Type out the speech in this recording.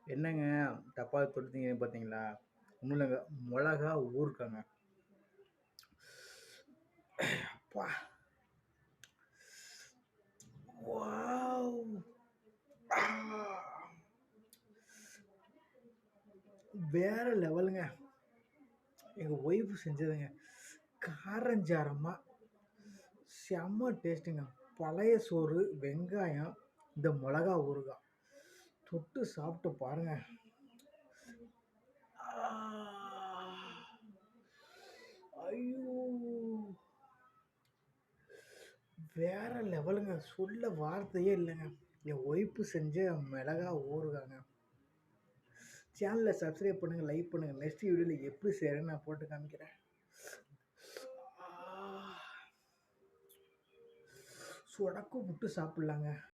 என்னங்க தப்பா தொடுத்தீங்கன்னு பார்த்தீங்களா? ஒன்றும் இல்லைங்க. மிளகா ஊறுகாங்க. அப்பா! வாவ்! ஆ! வேற லெவலுங்க. எங்க ஒய்ஃப் செஞ்சதுங்க. காரஞ்சாரமா செம்ம டேஸ்ட்டுங்க. பழைய சோறு, வெங்காயம், இந்த மிளகா ஊறுகாய். தொட்டு சாப்பிட்டு பாருங்க. ஆ! ஐயோ! வேற லெவலுங்க. சொல்ல வார்த்தையே இல்லைங்க. என் ஒய்ஃப் செஞ்ச மிளகா ஊறுகாங்க. சேனலை சப்ஸ்கிரைப் பண்ணுங்க, லைக் பண்ணுங்க. நெக்ஸ்ட் வீடியோல எப்படி செய்யறேன்னு நான் போட்டு காமிக்கிறேன். சொடக்கு புட்டு சாப்பிடலாங்க.